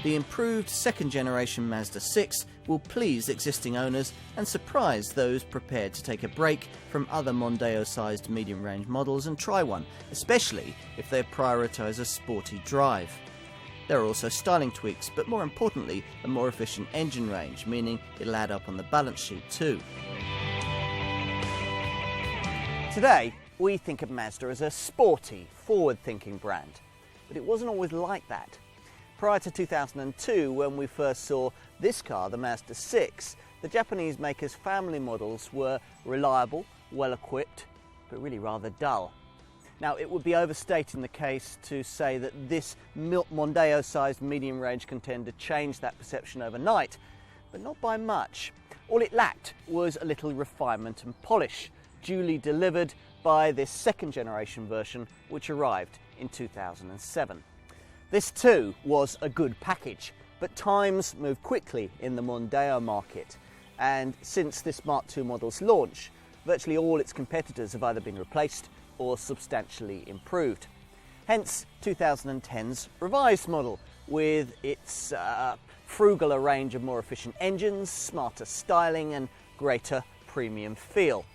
the improved second generation Mazda 6 will please existing owners and surprise those prepared to take a break from other Mondeo-sized medium-range models and try one, especially if they prioritise a sporty drive. There are also styling tweaks, but more importantly, a more efficient engine range, meaning it'll add up on the balance sheet too. Today, we think of Mazda as a sporty, forward-thinking brand, but it wasn't always like that. Prior to 2002, when we first saw this car, the Mazda 6, the Japanese maker's family models were reliable, well-equipped, but really rather dull. Now, it would be overstating the case to say that this Mondeo-sized medium-range contender changed that perception overnight, but not by much. All it lacked was a little refinement and polish, duly delivered by this second-generation version, which arrived in 2007. This too was a good package, but times move quickly in the Mondeo market, and since this Mark II model's launch, virtually all its competitors have either been replaced or substantially improved. Hence 2010's revised model, with its frugaler range of more efficient engines, smarter styling and greater premium feel.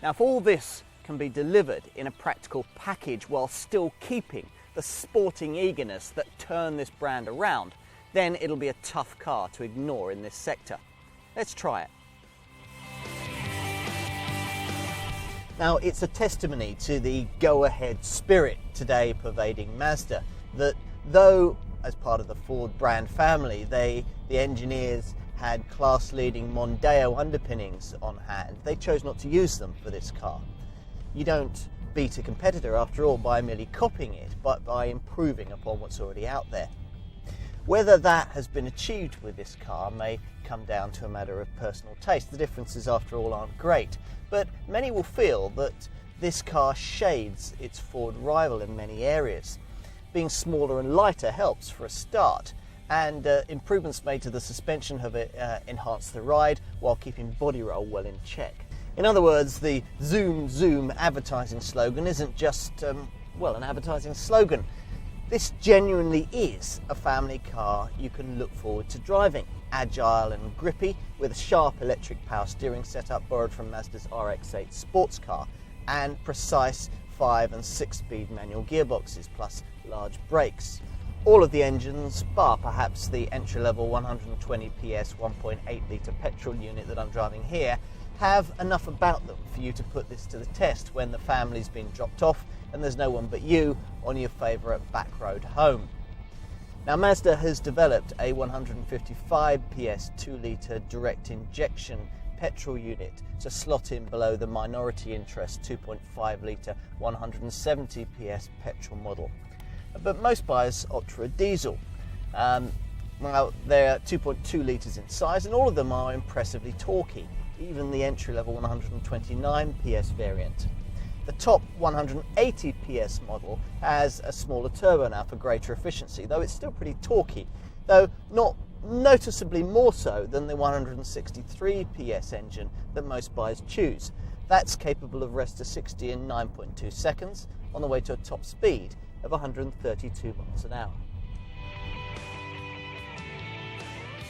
Now, if all this can be delivered in a practical package while still keeping the sporting eagerness that turned this brand around, then it'll be a tough car to ignore in this sector. Let's try it. Now, it's a testimony to the go-ahead spirit today pervading Mazda, that though, as part of the Ford brand family, the engineers had class-leading Mondeo underpinnings on hand, they chose not to use them for this car. You don't beat a competitor, after all, by merely copying it, but by improving upon what's already out there. Whether that has been achieved with this car may come down to a matter of personal taste. The differences, after all, aren't great, but many will feel that this car shades its Ford rival in many areas. Being smaller and lighter helps for a start, and improvements made to the suspension have enhanced the ride while keeping body roll well in check. In other words, the Zoom Zoom advertising slogan isn't just, an advertising slogan. This genuinely is a family car you can look forward to driving. Agile and grippy, with a sharp electric power steering setup borrowed from Mazda's RX-8 sports car, and precise 5- and 6-speed manual gearboxes, plus large brakes. All of the engines, bar perhaps the entry-level 120 PS 1.8-litre petrol unit that I'm driving here, have enough about them for you to put this to the test when the family's been dropped off and there's no one but you on your favourite back road home. Now, Mazda has developed a 155 PS 2-litre direct injection petrol unit to slot in below the minority interest 2.5-litre 170 PS petrol model. But most buyers opt for a diesel. Well, they're 2.2 litres in size, and all of them are impressively torquey, even the entry-level 129 PS variant. The top 180 PS model has a smaller turbo now for greater efficiency, though it's still pretty torquey, though not noticeably more so than the 163 PS engine that most buyers choose. That's capable of rest to 60 in 9.2 seconds on the way to a top speed of 132 miles an hour.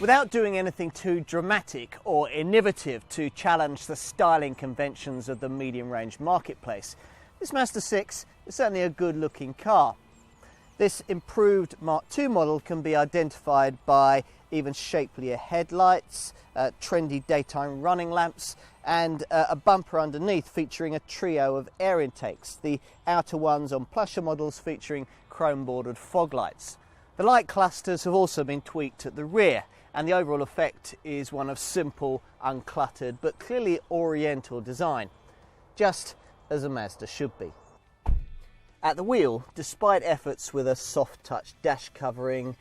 Without doing anything too dramatic or innovative to challenge the styling conventions of the medium-range marketplace, this Mazda 6 is certainly a good-looking car. This improved Mark II model can be identified by even Shapelier headlights, trendy daytime running lamps, and a bumper underneath featuring a trio of air intakes, the outer ones on plusher models featuring chrome-bordered fog lights. The light clusters have also been tweaked at the rear, and the overall effect is one of simple, uncluttered, but clearly oriental design, just as a Mazda should be. At the wheel, despite efforts with a soft-touch dash covering,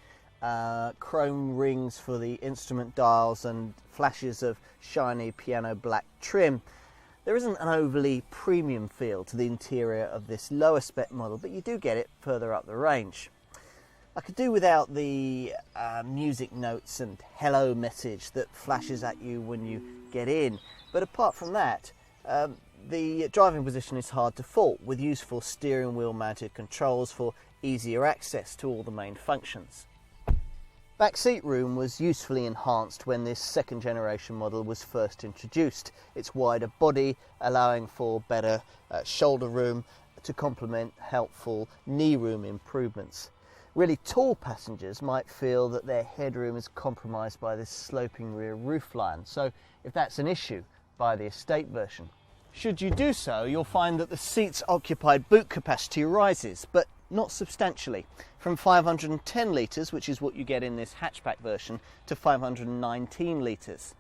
chrome rings for the instrument dials and flashes of shiny piano black trim, there isn't an overly premium feel to the interior of this lower spec model, but you do get it further up the range. I could do without the music notes and hello message that flashes at you when you get in, but apart from that, the driving position is hard to fault, with useful steering wheel mounted controls for easier access to all the main functions. Backseat room was usefully enhanced when this second generation model was first introduced. Its wider body allowing for better shoulder room to complement helpful knee room improvements. Really tall passengers might feel that their headroom is compromised by this sloping rear roofline, so if that's an issue, buy the estate version. Should you do so, you'll find that the seat's occupied boot capacity rises, but not substantially, from 510 litres, which is what you get in this hatchback version, to 519 litres.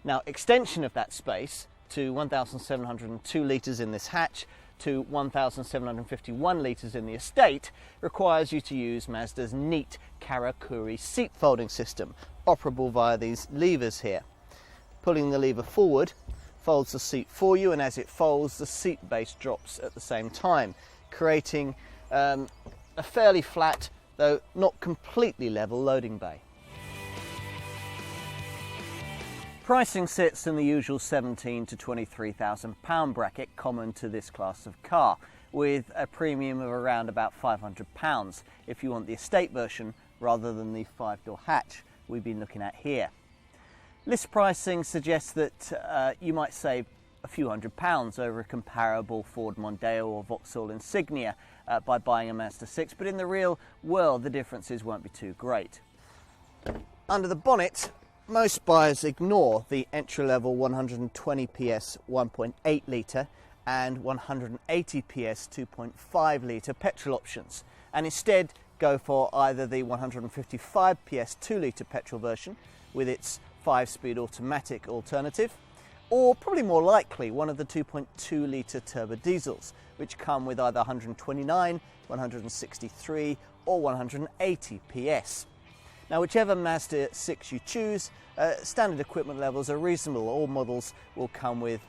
Now, extension of that space to 1,702 litres in this hatch to 1,751 litres in the estate requires you to use Mazda's neat Karakuri seat folding system, operable via these levers here. Pulling the lever forward folds the seat for you, and as it folds, the seat base drops at the same time, creating a fairly flat, though not completely level, loading bay. Pricing sits in the usual £17,000 to £23,000 bracket common to this class of car, with a premium of around about £500 if you want the estate version rather than the 5-door hatch we've been looking at here. List pricing suggests that you might save a few £100 over a comparable Ford Mondeo or Vauxhall Insignia by buying a Mazda 6, but in the real world the differences won't be too great. Under the bonnet, most buyers ignore the entry-level 120 PS 1.8 litre and 180 PS 2.5 litre petrol options, and instead go for either the 155 PS 2 litre petrol version with its 5-speed automatic alternative, or probably more likely one of the 2.2 litre turbo diesels, which come with either 129, 163 or 180 PS. Now, whichever Mazda 6 you choose, standard equipment levels are reasonable. All models will come with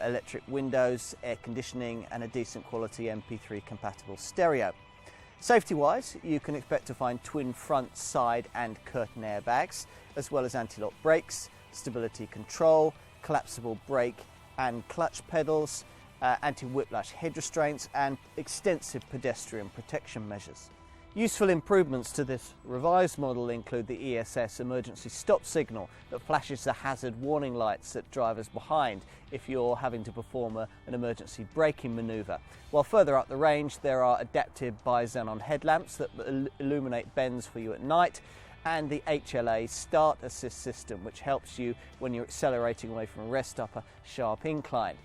electric windows, air conditioning and a decent quality MP3 compatible stereo. Safety-wise, you can expect to find twin front, side and curtain airbags, as well as anti-lock brakes, stability control, collapsible brake and clutch pedals, anti-whiplash head restraints and extensive pedestrian protection measures. Useful improvements to this revised model include the ESS emergency stop signal that flashes the hazard warning lights at drivers behind if you're having to perform an emergency braking manoeuvre. While further up the range, there are adaptive Bi-Xenon headlamps that illuminate bends for you at night, and the HLA start assist system, which helps you when you're accelerating away from a rest up a sharp incline.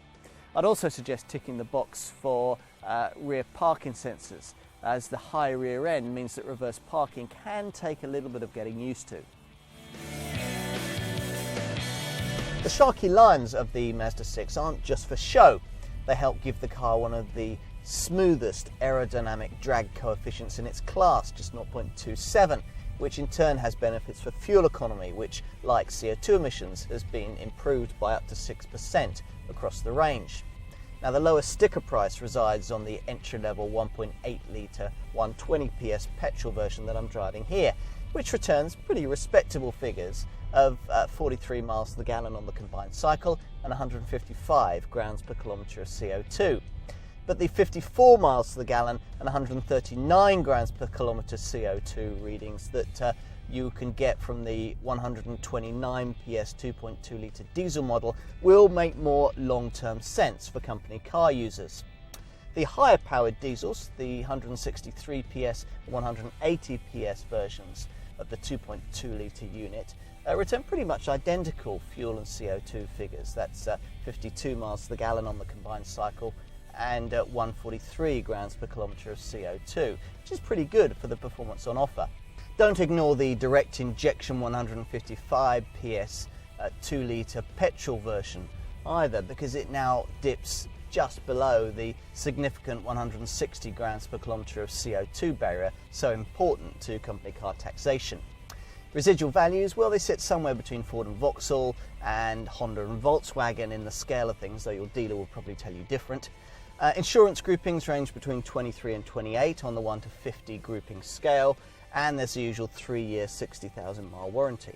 I'd also suggest ticking the box for rear parking sensors, as the high rear end means that reverse parking can take a little bit of getting used to. The sharky lines of the Mazda 6 aren't just for show. They help give the car one of the smoothest aerodynamic drag coefficients in its class, just 0.27, which in turn has benefits for fuel economy, which, like CO2 emissions, has been improved by up to 6% across the range. Now, the lowest sticker price resides on the entry-level 1.8 litre 120 PS petrol version that I'm driving here, which returns pretty respectable figures of 43 miles to the gallon on the combined cycle and 155 grams per kilometre of CO2. But the 54 miles to the gallon and 139 grams per kilometre CO2 readings that you can get from the 129 PS 2.2 litre diesel model will make more long-term sense for company car users. The higher powered diesels, the 163 PS and 180 PS versions of the 2.2 litre unit, return pretty much identical fuel and CO2 figures. That's 52 miles to the gallon on the combined cycle and 143 grams per kilometre of CO2, which is pretty good for the performance on offer. Don't ignore the direct injection 155 PS 2 litre petrol version either, because it now dips just below the significant 160 grams per kilometre of CO2 barrier, so important to company car taxation. Residual values, well, they sit somewhere between Ford and Vauxhall and Honda and Volkswagen in the scale of things, though your dealer will probably tell you different. Insurance groupings range between 23 and 28 on the 1 to 50 grouping scale, and there's the usual 3-year 60,000 mile warranty.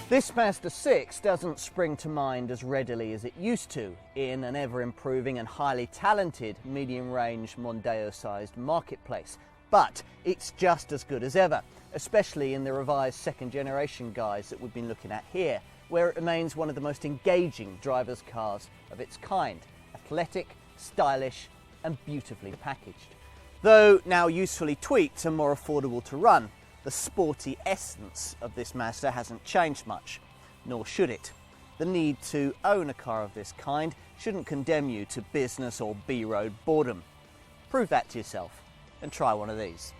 This Mazda 6 doesn't spring to mind as readily as it used to in an ever-improving and highly talented medium-range Mondeo-sized marketplace, but it's just as good as ever, especially in the revised second generation guise that we've been looking at here, where it remains one of the most engaging driver's cars of its kind. Athletic, stylish and beautifully packaged. Though now usefully tweaked and more affordable to run, the sporty essence of this Mazda hasn't changed much, nor should it. The need to own a car of this kind shouldn't condemn you to business or B-road boredom. Prove that to yourself and try one of these.